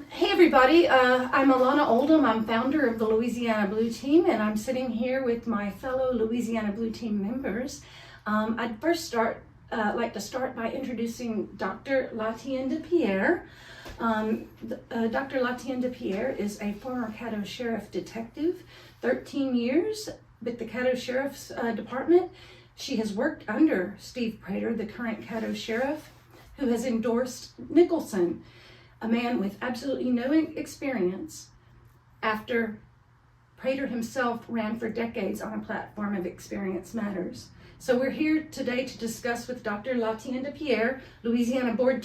Hey everybody, I'm Alana Oldham. I'm founder of the Louisiana Blue Team, and I'm sitting here with my fellow Louisiana Blue Team members. I'd first like to start by introducing Dr. Latienne DePierre. Dr. Latienne DePierre is a former Caddo Sheriff detective, 13 years with the Caddo Sheriff's Department. She has worked under Steve Prater, the current Caddo Sheriff, who has endorsed Nicholson, a man with absolutely no experience, after Prater himself ran for decades on a platform of experience matters. So we're here today to discuss with Dr. Latienne DePierre, Louisiana Blue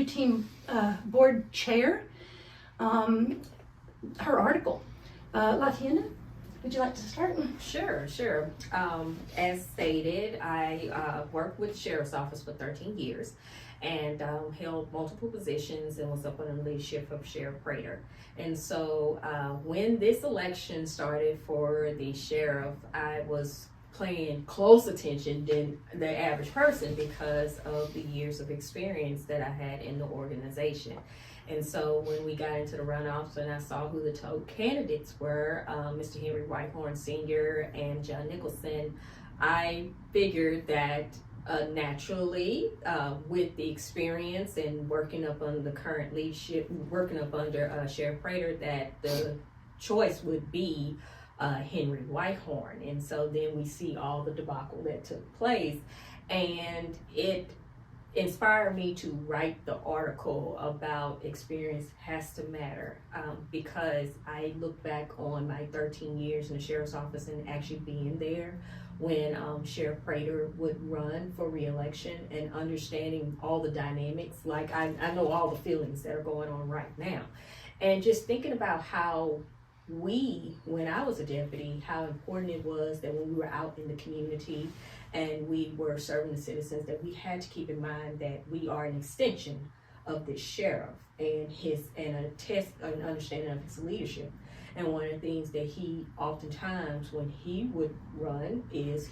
Team Board Chair, her article. Latienne, would you like to start? Sure. As stated, I worked with the Sheriff's Office for 13 years and held multiple positions and was up under the leadership of Sheriff Prater. And so when this election started for the sheriff, I was paying close attention than the average person because of the years of experience that I had in the organization. And so when we got into the runoffs and I saw who the top candidates were, Mr. Henry Whitehorn Sr. and John Nicholson, I figured that naturally, with the experience and working up under the current leadership, working up under Sheriff Prater, that the choice would be Henry Whitehorn. And so then we see all the debacle that took place, and it inspired me to write the article about experience has to matter, because I look back on my 13 years in the Sheriff's Office and actually being there when Sheriff Prater would run for re-election and understanding all the dynamics. Like I know all the feelings that are going on right now, and just thinking about how when I was a deputy, how important it was that when we were out in the community and we were serving the citizens, that we had to keep in mind that we are an extension of this sheriff and an understanding of his leadership. And one of the things that he oftentimes, when he would run, is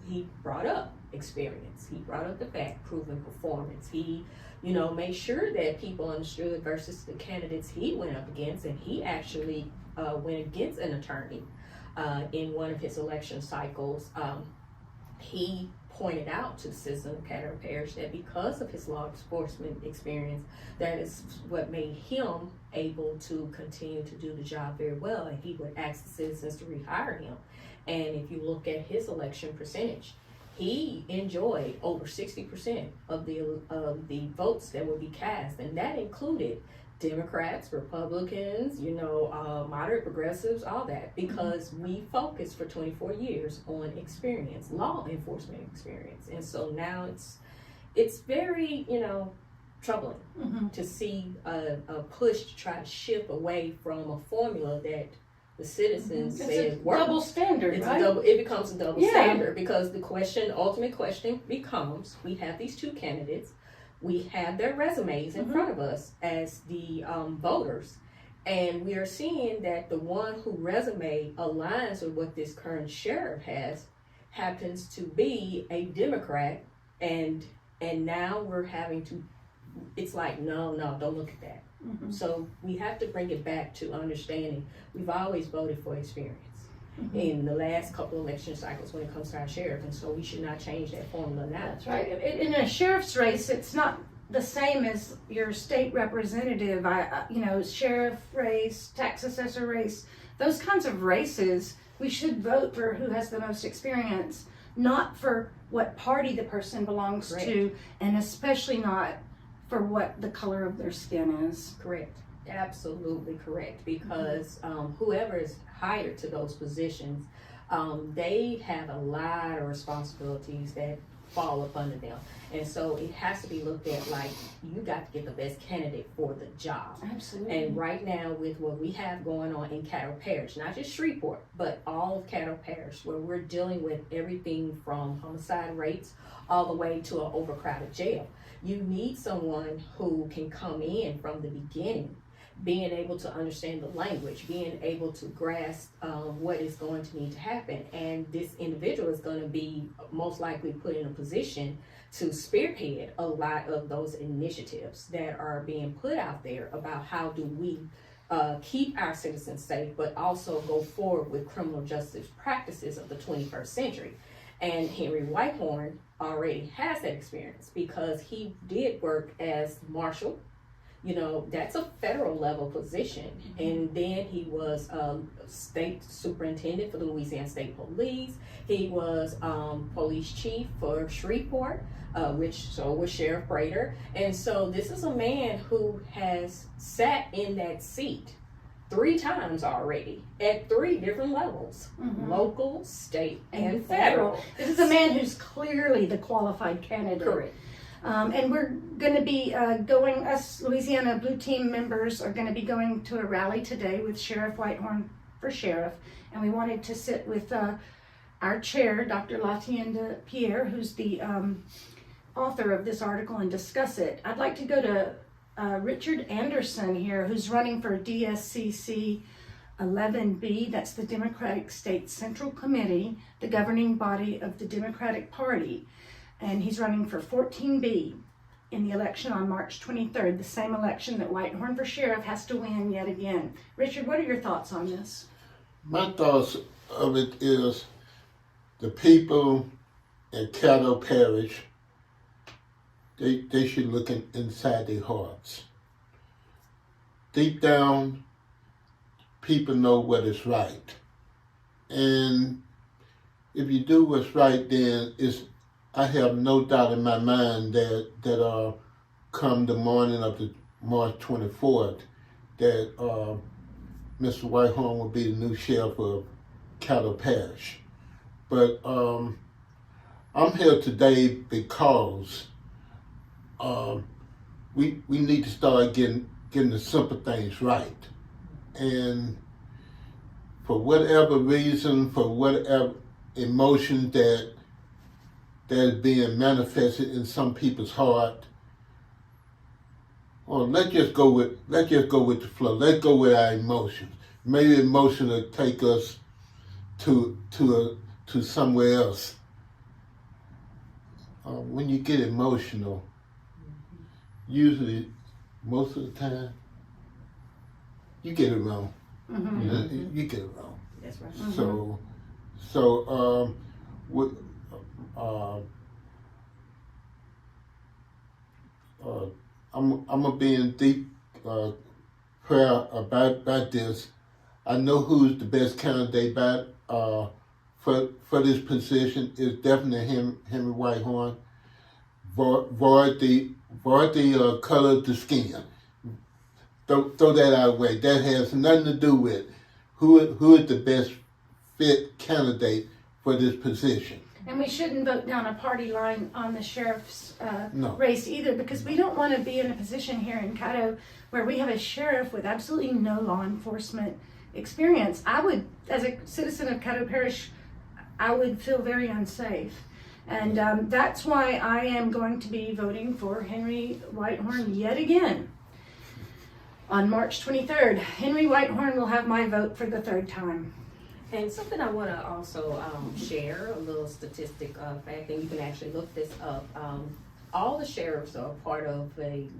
he brought up experience. He brought up the fact, proven performance. He, made sure that people understood versus the candidates he went up against, and he actually went against an attorney in one of his election cycles. He pointed out to the citizen of Caddo Parish that because of his law enforcement experience, that is what made him able to continue to do the job very well, and he would ask the citizens to rehire him. And if you look at his election percentage, he enjoyed over 60% of the votes that would be cast, and that included Democrats, Republicans, moderate progressives, all that, because we focused for 24 years on experience, law enforcement experience. And so now it's very, troubling to see a push to try to shift away from a formula that the citizens say is working. Double standard, right? It becomes a double standard, because the ultimate question becomes, we have these two candidates, we have their resumes in front of us as the voters, and we are seeing that the one whose resume aligns with what this current sheriff has happens to be a Democrat, and now we're having to, it's like, no, don't look at that. So we have to bring it back to understanding we've always voted for experience in the last couple election cycles when it comes to our sheriff, and so we should not change that formula now. That's right. In a sheriff's race, it's not the same as your state representative. Sheriff race, tax assessor race, those kinds of races, we should vote for who has the most experience, not for what party the person belongs to, and especially not for what the color of their skin is. Correct. Absolutely correct, because whoever is hired to those positions, they have a lot of responsibilities that fall up under them, and so it has to be looked at like you got to get the best candidate for the job. Absolutely. And right now, with what we have going on in Caddo Parish, not just Shreveport, but all of Caddo Parish, where we're dealing with everything from homicide rates all the way to an overcrowded jail, you need someone who can come in from the beginning, being able to understand the language, being able to grasp what is going to need to happen. And this individual is going to be most likely put in a position to spearhead a lot of those initiatives that are being put out there about how do we keep our citizens safe, but also go forward with criminal justice practices of the 21st century. And Henry Whitehorn already has that experience because he did work as marshal. You know, that's a federal level position. And then he was state superintendent for the Louisiana State Police. He was police chief for Shreveport, which was Sheriff Prater. And so this is a man who has sat in that seat 3 times already at 3 different levels, local, state, and federal. This is a man who's clearly the qualified candidate. Correct. And we're going to be us Louisiana Blue Team members are going to be going to a rally today with Sheriff Whitehorn for sheriff. And we wanted to sit with our chair, Dr. Latienda Pierre, who's the author of this article, and discuss it. I'd like to go to Richard Anderson here, who's running for DSCC 11B. That's the Democratic State Central Committee, the governing body of the Democratic Party. And he's running for 14B in the election on March 23rd, the same election that Whitehorn for sheriff has to win yet again. Richard, what are your thoughts on this? My thoughts of it is the people in Caddo Parish, they should look inside their hearts. Deep down, people know what is right. And if you do what's right, then I have no doubt in my mind that come the morning of the March 24th, that Mr. Whitehorn will be the new sheriff of Caddo Parish. But I'm here today because we need to start getting the simple things right. And for whatever reason, for whatever emotion that is being manifested in some people's heart, let's just go with the flow. Let's go with our emotions. Maybe emotion will take us to somewhere else. When you get emotional, usually, most of the time, you get it wrong. You get it wrong. That's right. I'm gonna be in deep prayer about this. I know who's the best candidate for this position is definitely Henry Whitehorn. Void the color of the skin. Throw that out of the way. That has nothing to do with who is the best fit candidate for this position. And we shouldn't vote down a party line on the sheriff's No. race either, because we don't want to be in a position here in Caddo where we have a sheriff with absolutely no law enforcement experience. I would, as a citizen of Caddo Parish, I would feel very unsafe. And that's why I am going to be voting for Henry Whitehorn yet again. On March 23rd, Henry Whitehorn will have my vote for the 3rd time. And something I want to also share, a little statistic fact, and you can actually look this up. All the sheriffs are part of an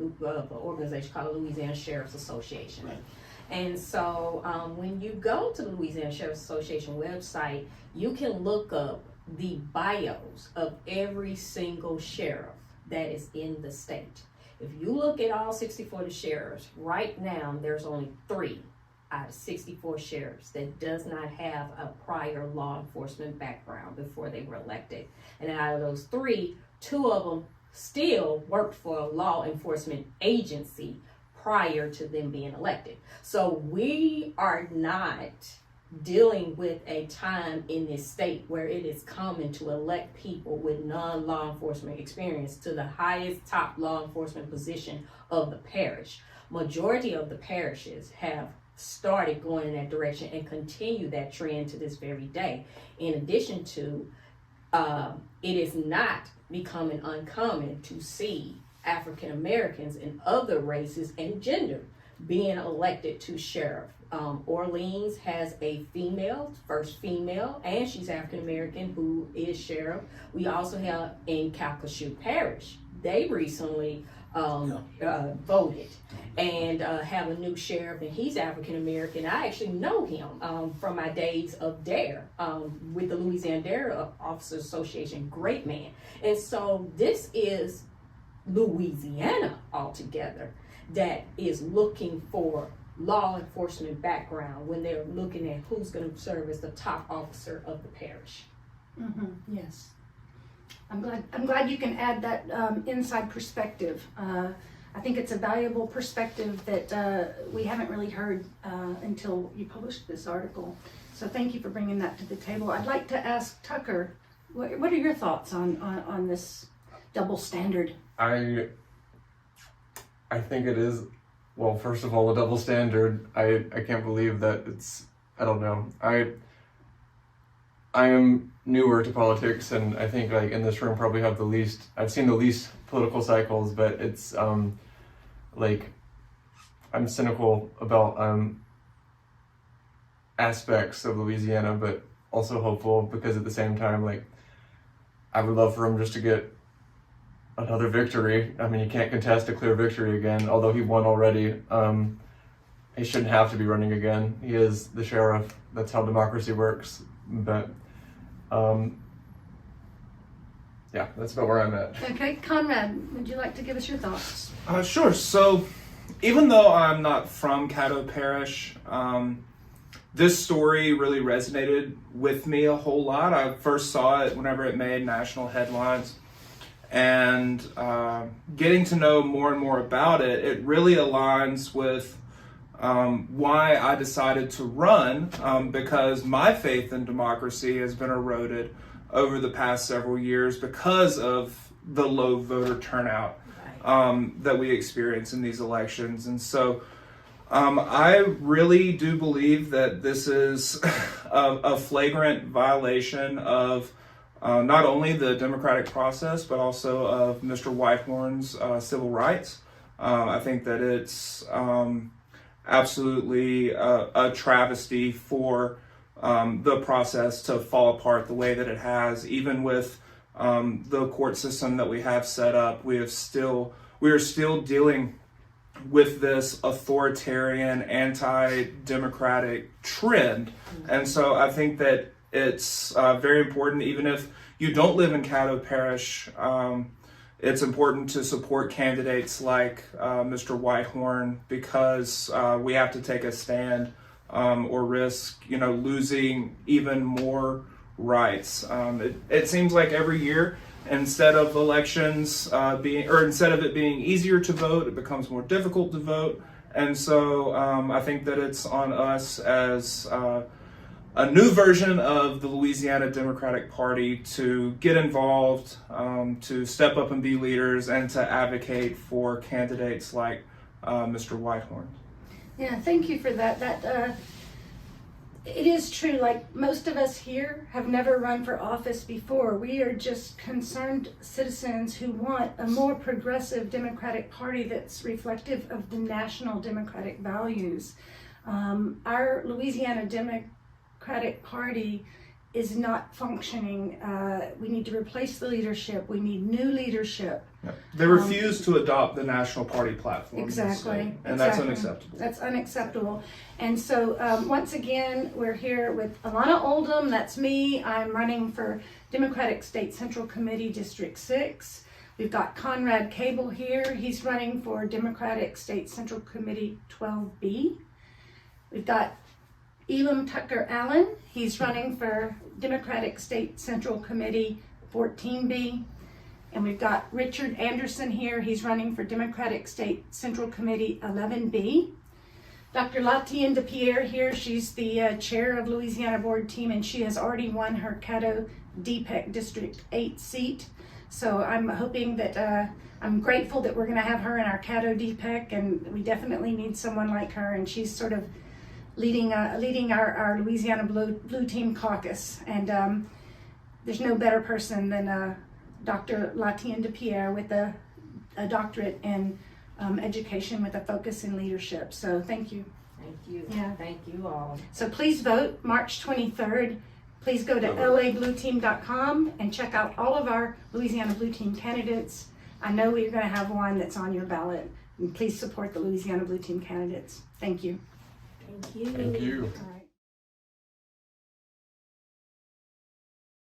organization called the Louisiana Sheriff's Association. Right. And so when you go to the Louisiana Sheriff's Association website, you can look up the bios of every single sheriff that is in the state. If you look at all 64 sheriffs, right now there's only 3 out of 64 sheriffs that does not have a prior law enforcement background before they were elected. And out of those 3, 2 of them still worked for a law enforcement agency prior to them being elected. So we are not dealing with a time in this state where it is common to elect people with non-law enforcement experience to the highest top law enforcement position of the parish. Majority of the parishes have started going in that direction and continue that trend to this very day. In addition to, it is not becoming uncommon to see African Americans and other races and gender being elected to sheriff Orleans has a female, first female, and she's African American, who is sheriff. We also have in Calcasieu Parish, they recently voted and have a new sheriff, and he's African American. I actually know him from my days of DARE with the Louisiana DARE Officers Association. Great man. And so this is Louisiana altogether that is looking for law enforcement background when they're looking at who's going to serve as the top officer of the parish. Mm-hmm. Yes, I'm glad you can add that inside perspective. I think it's a valuable perspective that we haven't really heard until you published this article. So thank you for bringing that to the table. I'd like to ask Tucker, what are your thoughts on this double standard? I think it is, well, first of all, a double standard. I can't believe that I don't know. I am newer to politics, and I think like in this room probably have I've seen the least political cycles, but it's like I'm cynical about aspects of Louisiana, but also hopeful, because at the same time, like, I would love for him just to get another victory. I mean, you can't contest a clear victory again, although he won already. He shouldn't have to be running again. He is the sheriff. That's how democracy works. But yeah, that's about where I'm at. Okay, Conrad, would you like to give us your thoughts? Sure. So, even though I'm not from Caddo Parish, this story really resonated with me a whole lot. I first saw it whenever it made national headlines. And getting to know more and more about it, it really aligns with why I decided to run, because my faith in democracy has been eroded over the past several years because of the low voter turnout that we experience in these elections. And so I really do believe that this is a flagrant violation of not only the democratic process, but also of Mr. Whitehorn's civil rights. I think that it's absolutely a travesty for the process to fall apart the way that it has. Even with the court system that we have set up, we are still dealing with this authoritarian, anti-democratic trend. And so I think that it's very important, even if you don't live in Caddo Parish, it's important to support candidates like Mr. Whitehorn, because we have to take a stand or risk, losing even more rights. It seems like every year, instead of elections instead of it being easier to vote, it becomes more difficult to vote. And so I think that it's on us as a new version of the Louisiana Democratic Party to get involved, to step up and be leaders, and to advocate for candidates like Mr. Whitehorn. Yeah, thank you for that. It is true, like most of us here have never run for office before. We are just concerned citizens who want a more progressive Democratic Party that's reflective of the national Democratic values. Our Louisiana Democratic Party is not functioning. We need to replace the leadership. We need new leadership. Yeah. They refuse to adopt the national party platform. Exactly. And that's unacceptable. That's unacceptable. And so once again, we're here with Alana Oldham. That's me. I'm running for Democratic State Central Committee District 6. We've got Conrad Cable here. He's running for Democratic State Central Committee 12B. We've got Elam Tucker Allen. He's running for Democratic State Central Committee 14B. And we've got Richard Anderson here. He's running for Democratic State Central Committee 11B. Dr. Latienne DePierre here. She's the chair of Louisiana Board Team, and she has already won her Caddo DPEC District 8 seat. So I'm hoping that, I'm grateful that we're going to have her in our Caddo DPEC, and we definitely need someone like her, and she's sort of leading our Louisiana Blue Team caucus. And there's no better person than Dr. Latienne DePierre with a doctorate in education with a focus in leadership. So thank you. Thank you. Yeah. Thank you all. So please vote March 23rd. Please go to lablueteam.com and check out all of our Louisiana Blue Team candidates. I know we're going to have one that's on your ballot. And please support the Louisiana Blue Team candidates. Thank you. Thank you. Thank you. All right.